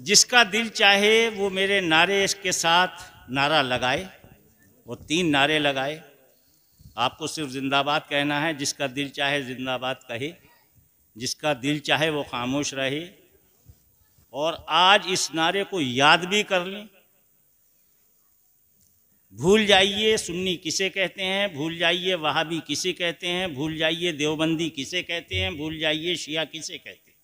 जिसका दिल चाहे वो मेरे नारे के साथ नारा लगाए। वो 3 नारे लगाए। आपको सिर्फ जिंदाबाद कहना है। जिसका दिल चाहे जिंदाबाद कहे, जिसका दिल चाहे वो खामोश रहे। और आज इस नारे को याद भी कर लें। भूल जाइए सुन्नी किसे कहते हैं, भूल जाइए वहाबी किसे कहते हैं, भूल जाइए देवबंदी किसे कहते हैं, भूल जाइए शिया किसे कहते हैं।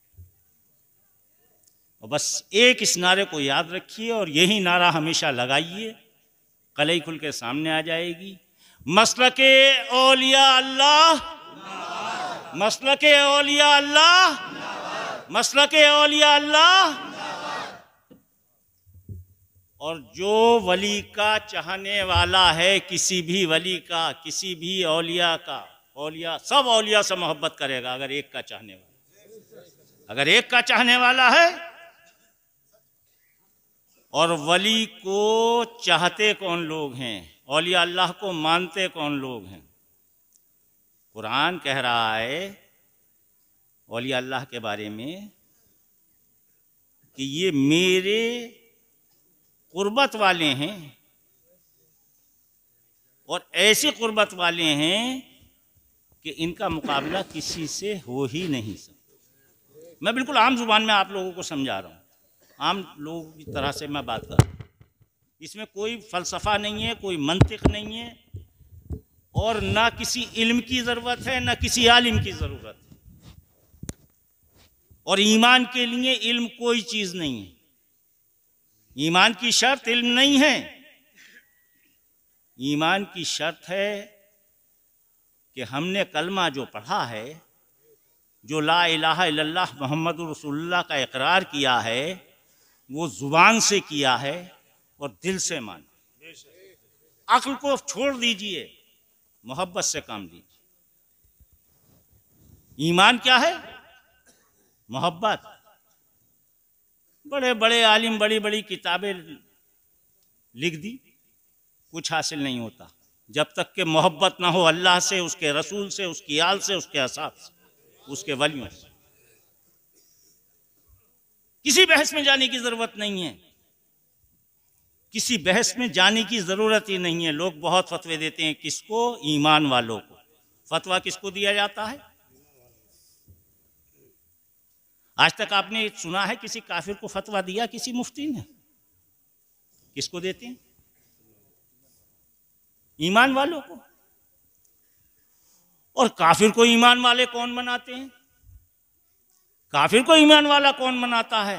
और बस एक इस नारे को याद रखिए और यही नारा हमेशा लगाइए। कलई खुल के सामने आ जाएगी। मसलके औलिया अल्लाह, मसलके औलिया अल्लाह, मसलके औलिया अल्लाह। और जो वली का चाहने वाला है, किसी भी वली का, किसी भी औलिया का, औलिया सब औलिया से मोहब्बत करेगा अगर एक का चाहने वाला, अगर एक का चाहने वाला है। और वली को चाहते कौन लोग हैं, औलिया अल्लाह को मानते कौन लोग हैं? कुरान कह रहा है औलिया अल्लाह के बारे में कि ये मेरे कुर्बत वाले हैं और ऐसे कुर्बत वाले हैं कि इनका मुकाबला किसी से हो ही नहीं सकता। मैं बिल्कुल आम जुबान में आप लोगों को समझा रहा हूँ, आम लोगों की तरह से मैं बात कर रहा हूँ। इसमें कोई फ़लसफ़ा नहीं है, कोई मंतिक नहीं है और ना किसी इल्म की ज़रूरत है, ना किसी आलिम की ज़रूरत है। और ईमान के लिए इल्म कोई चीज़ नहीं है। ईमान की शर्त इल्म नहीं है। ईमान की शर्त है कि हमने कलमा जो पढ़ा है, जो ला इलाहा इल्लल्लाह मुहम्मदुर रसूलुल्लाह का इकरार किया है, वो ज़ुबान से किया है और दिल से माना। अक्ल को छोड़ दीजिए, मोहब्बत से काम लीजिए। ईमान क्या है? मोहब्बत। बड़े बड़े आलिम बड़ी बड़ी किताबें लिख दी, कुछ हासिल नहीं होता जब तक कि मोहब्बत ना हो अल्लाह से, उसके रसूल से, उसकी आल से, उसके असाब से, उसके वलियों से। किसी बहस में जाने की ज़रूरत नहीं है, किसी बहस में जाने की ज़रूरत ही नहीं है। लोग बहुत फतवे देते हैं, किसको? ईमान वालों को। फतवा किसको दिया जाता है? आज तक आपने सुना है किसी काफिर को फतवा दिया किसी मुफ्ती ने? किसको देते हैं? ईमान वालों को। और काफिर को ईमान वाले कौन बनाते हैं? काफिर को ईमान वाला कौन बनाता है?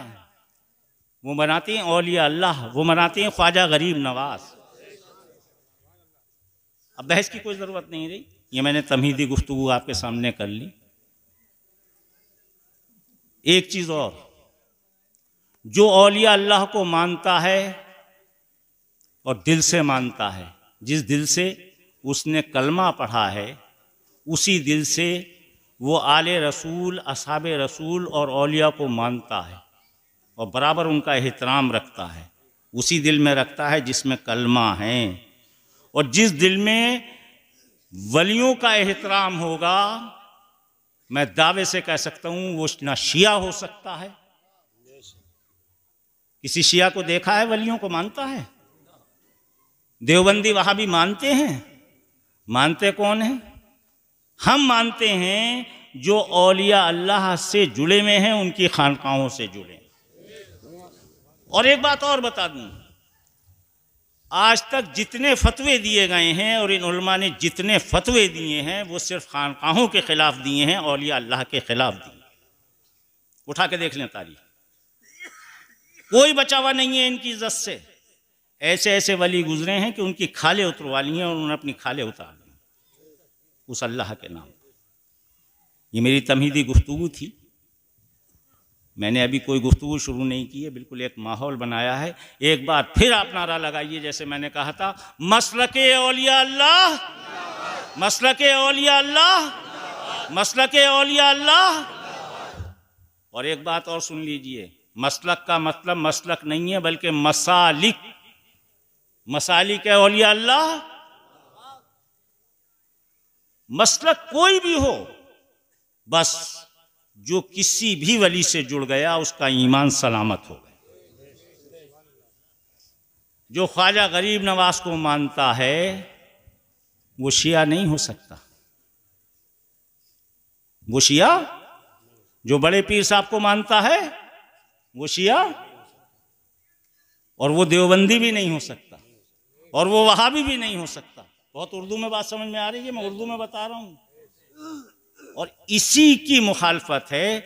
वो बनाते हैं औलिया अल्लाह, वो बनाते हैं ख्वाजा गरीब नवाज। अब बहस की कोई ज़रूरत नहीं रही। ये मैंने तमहीदी गुफ्तगू आपके सामने कर ली। एक चीज़ और, जो औलिया अल्लाह को मानता है और दिल से मानता है, जिस दिल से उसने कलमा पढ़ा है, उसी दिल से वो आले रसूल, असहाबे रसूल और औलिया को मानता है और बराबर उनका एहतराम रखता है। उसी दिल में रखता है जिसमें कलमा है। और जिस दिल में वलियों का एहतराम होगा, मैं दावे से कह सकता हूं वो ना शिया हो सकता है। किसी शिया को देखा है वलियों को मानता है? देवबंदी वहां भी मानते हैं? मानते कौन है? हम मानते हैं जो औलिया अल्लाह से जुड़े हुए हैं, उनकी खानकाहों से जुड़े हैं। और एक बात और बता दूं, आज तक जितने फतवे दिए गए हैं और इन उलमा ने जितने फतवे दिए हैं, वो सिर्फ खानकाहों के खिलाफ दिए हैं, औलिया अल्लाह के खिलाफ दिए। उठा के देख लें तारीख, कोई बचावा नहीं है इनकी इज्जत से। ऐसे ऐसे वली गुजरे हैं कि उनकी खाले उतरवा ली हैं और उन्होंने अपनी खाले उतार ली उस अल्लाह के नाम। ये मेरी तमहीदी गुफ्तगू थी। मैंने अभी कोई गुफ्तगू शुरू नहीं की है, बिल्कुल एक माहौल बनाया है। एक बार फिर आप नारा लगाइए, जैसे मैंने कहा था, मसलके औलिया अल्लाह, मसलके औलिया अल्लाह, मसलके औलिया अल्लाह। और एक बात और सुन लीजिए, मसलक का मतलब मसलक नहीं है बल्कि मसालिक। मसालिक है औलिया अल्लाह। मसलक कोई भी हो, बस जो किसी भी वली से जुड़ गया उसका ईमान सलामत हो गया। जो ख्वाजा गरीब नवाज को मानता है वो शिया नहीं हो सकता। वो शिया जो बड़े पीर साहब को मानता है वो शिया, और वो देवबंदी भी नहीं हो सकता, और वो वहाबी भी नहीं हो सकता। बहुत उर्दू में बात समझ में आ रही है, मैं उर्दू में बता रहा हूं। और इसी की मुखालफत है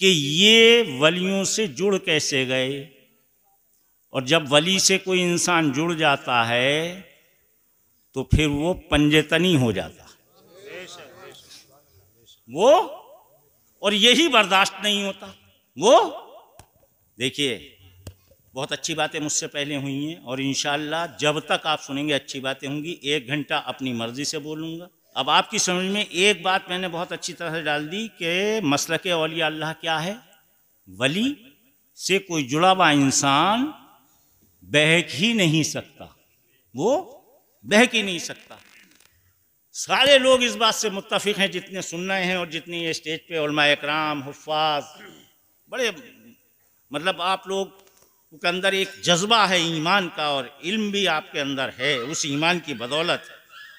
कि ये वलियों से जुड़ कैसे गए, और जब वली से कोई इंसान जुड़ जाता है तो फिर वो पंजेतनी हो जाता वो, और यही बर्दाश्त नहीं होता वो। देखिए, बहुत अच्छी बातें मुझसे पहले हुई हैं, और इंशाअल्लाह जब तक आप सुनेंगे अच्छी बातें होंगी। 1 घंटा अपनी मर्जी से बोलूँगा। अब आपकी समझ में एक बात मैंने बहुत अच्छी तरह से डाल दी कि मसलक औलिया अल्लाह क्या है। वली से कोई जुड़ा हुआ इंसान बहक ही नहीं सकता, वो बहक ही नहीं सकता। सारे लोग इस बात से मुत्तफिक हैं, जितने सुन रहे हैं और जितने ये स्टेज पे उलमा इकराम, हुफ़्फ़ाज़, बड़े मतलब आप लोग के अंदर एक जज्बा है ईमान का, और इल्म भी आपके अंदर है उस ईमान की बदौलत।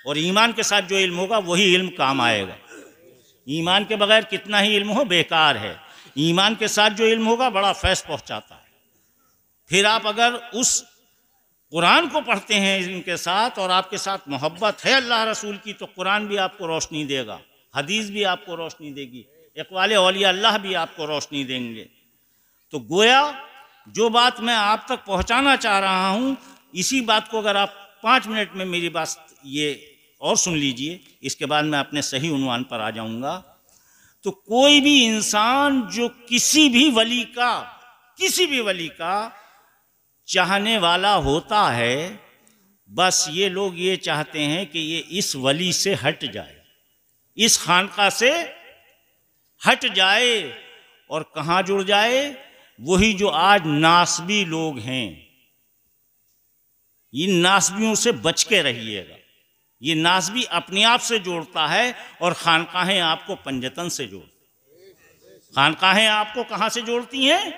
और ईमान के साथ जो इल्म होगा वही इल्म काम आएगा। ईमान के बगैर कितना ही इल्म हो बेकार है। ईमान के साथ जो इल्म होगा बड़ा फैज़ पहुंचाता है। फिर आप अगर उस कुरान को पढ़ते हैं इनके साथ, और आपके साथ मोहब्बत है अल्लाह रसूल की, तो कुरान भी आपको रोशनी देगा, हदीस भी आपको रोशनी देगी, इक़बाल औलिया अल्लाह भी आपको रोशनी देंगे। तो गोया जो बात मैं आप तक पहुंचाना चाह रहा हूं, इसी बात को अगर आप 5 मिनट में मेरी बात ये और सुन लीजिए, इसके बाद मैं अपने सही उन्वान पर आ जाऊंगा। तो कोई भी इंसान जो किसी भी वली का चाहने वाला होता है, बस ये लोग ये चाहते हैं कि ये इस वली से हट जाए, इस खानका से हट जाए, और कहाँ जुड़ जाए? वही जो आज नासबी लोग हैं, इन नासबियों से बच के रहिएगा। ये नासबी अपने आप से जोड़ता है, और खानकाहें आपको पंजतन से जोड़ती। खानकाहें आपको कहाँ से जोड़ती हैं?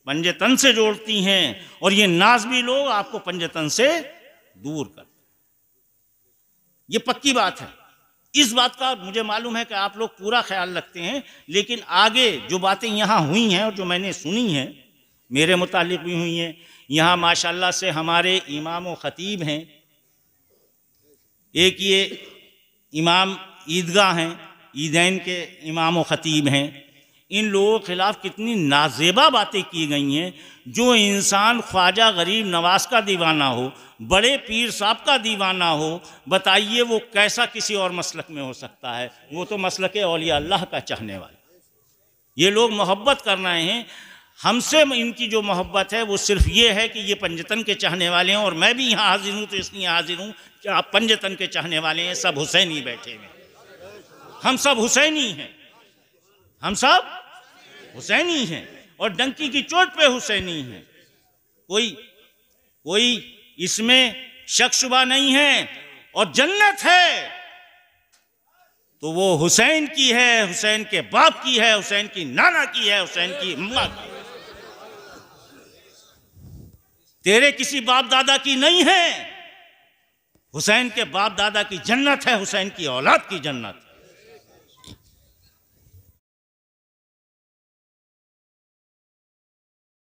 पंजतन से जोड़ती हैं, और ये नासबी लोग आपको पंजतन से दूर करते। ये पक्की बात है। इस बात का मुझे मालूम है कि आप लोग पूरा ख्याल रखते हैं, लेकिन आगे जो बातें यहाँ हुई हैं और जो मैंने सुनी हैं, मेरे मुतालिक भी हुई हैं। यहाँ माशाल्लाह से हमारे इमाम व ख़तीब हैं, एक ये इमाम ईदगाह हैं, ईदैन के इमाम व ख़तीब हैं। इन लोगों के ख़िलाफ़ कितनी नाजेबा बातें की गई हैं। जो इंसान ख्वाजा गरीब नवाज का दीवाना हो, बड़े पीर साहब का दीवाना हो, बताइए वो कैसा किसी और मसलक में हो सकता है? वो तो मसलक औलिया अल्लाह का चाहने वाले। ये लोग मोहब्बत कर रहे हैं हमसे। इनकी जो मोहब्बत है वो सिर्फ ये है कि ये पंजतन के चाहने वाले हैं, और मैं भी यहाँ हाजिर हूँ तो इसलिए हाजिर हूँ कि आप पंजतन के चाहने वाले हैं। सब हुसैनी बैठे हैं, हम सब हुसैनी हैं, हम सब हुसैनी हैं, और डंकी की चोट पे हुसैनी हैं। कोई इसमें शक शुबा नहीं है। और जन्नत है तो वो हुसैन की है, हुसैन के बाप की है, हुसैन की नाना की है, हुसैन की अम्मा की है। तेरे किसी बाप दादा की नहीं है। हुसैन के बाप दादा की जन्नत है, हुसैन की औलाद की जन्नत।